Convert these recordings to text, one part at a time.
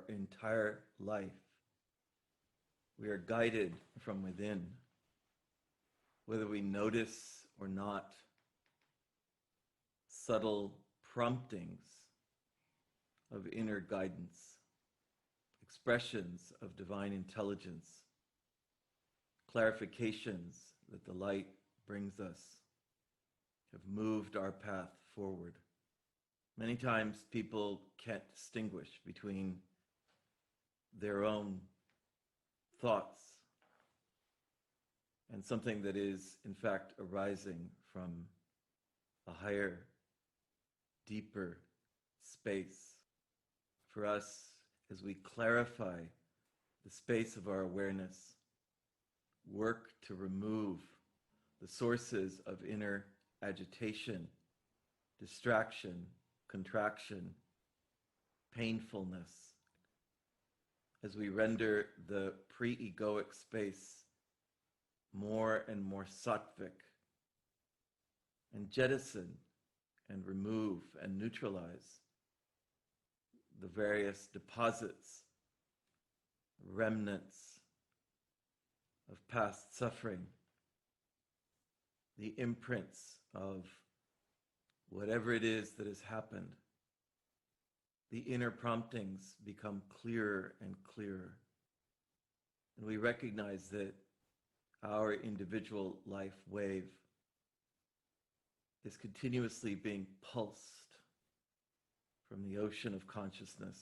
entire life. We are guided from within, whether we notice or not. Subtle promptings of inner guidance, expressions of divine intelligence, clarifications that the light brings us, have moved our path forward. Many times people can't distinguish between their own thoughts and something that is, in fact, arising from a higher, deeper space. For us, as we clarify the space of our awareness, work to remove the sources of inner agitation, distraction, contraction, painfulness, as we render the pre-egoic space more and more sattvic, and jettison and remove and neutralize the various deposits, remnants of past suffering, the imprints of whatever it is that has happened, the inner promptings become clearer and clearer. And we recognize that our individual life wave is continuously being pulsed from the ocean of consciousness.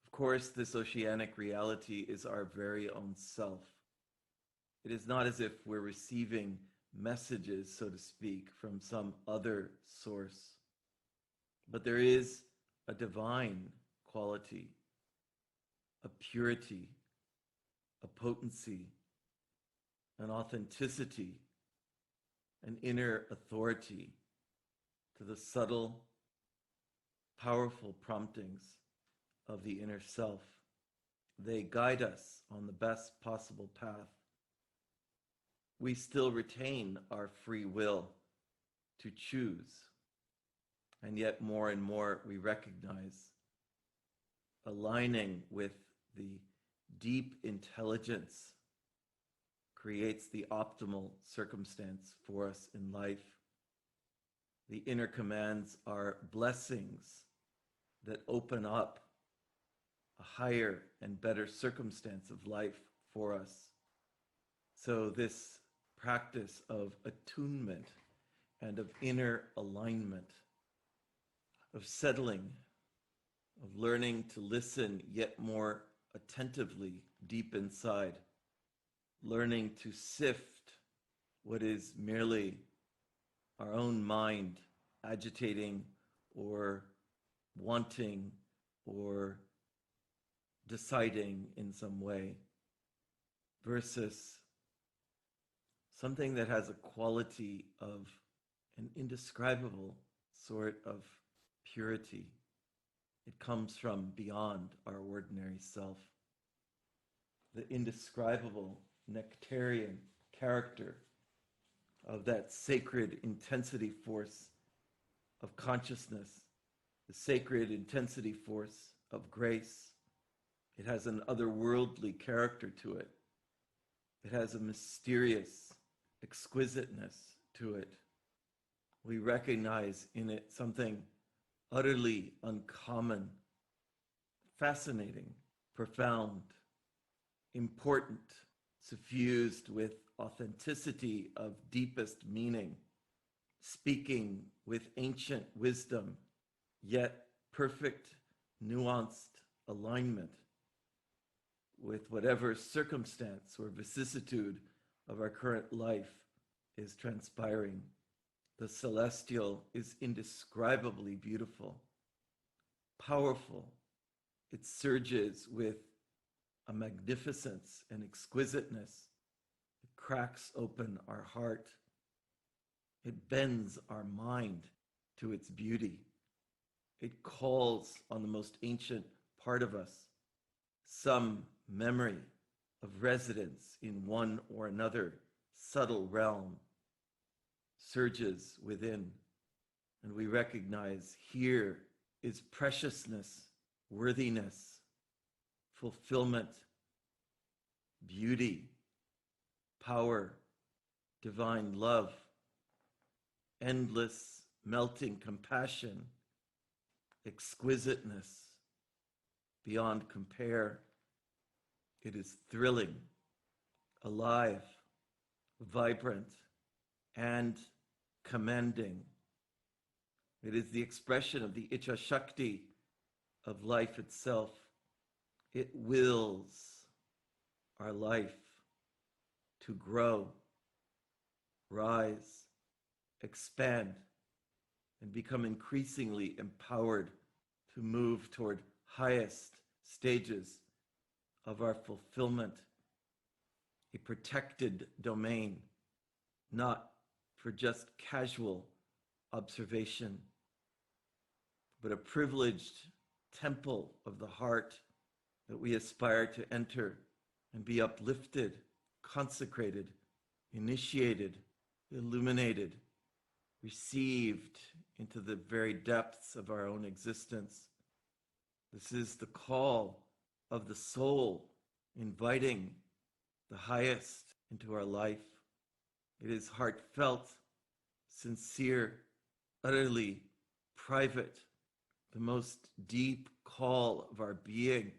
Of course, this oceanic reality is our very own self. It is not as if we're receiving messages, so to speak, from some other source, but there is a divine quality, a purity, a potency, an authenticity, an inner authority to the subtle, powerful promptings of the inner self. They guide us on the best possible path. We still retain our free will to choose, and yet more and more we recognize aligning with the deep intelligence creates the optimal circumstance for us in life. The inner commands are blessings that open up a higher and better circumstance of life for us. So this practice of attunement and of inner alignment, of settling, of learning to listen yet more attentively deep inside, learning to sift what is merely our own mind agitating or wanting or deciding in some way, versus something that has a quality of an indescribable sort of purity. It comes from beyond our ordinary self. The indescribable nectarian character of that sacred intensity force of consciousness, the sacred intensity force of grace. It has an otherworldly character to it. It has a mysterious exquisiteness to it. We recognize in it something utterly uncommon, fascinating, profound, important, suffused with authenticity of deepest meaning, speaking with ancient wisdom, yet perfect, nuanced alignment with whatever circumstance or vicissitude of our current life is transpiring. The celestial is indescribably beautiful, powerful. It surges with a magnificence and exquisiteness. It cracks open our heart. It bends our mind to its beauty. It calls on the most ancient part of us, some memory of residence in one or another subtle realm surges within, and we recognize here is preciousness, worthiness, fulfillment, beauty, power, divine love, endless melting compassion, exquisiteness beyond compare. It is thrilling, alive, vibrant, and commending. It is the expression of the Icha Shakti of life itself. It wills our life to grow, rise, expand, and become increasingly empowered to move toward highest stages of our fulfillment, a protected domain, not for just casual observation, but a privileged temple of the heart that we aspire to enter and be uplifted, consecrated, initiated, illuminated, received into the very depths of our own existence. This is the call of the soul, inviting the highest into our life. It is heartfelt, sincere, utterly private, the most deep call of our being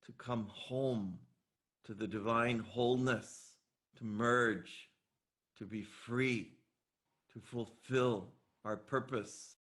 to come home to the divine wholeness, to merge, to be free, to fulfill our purpose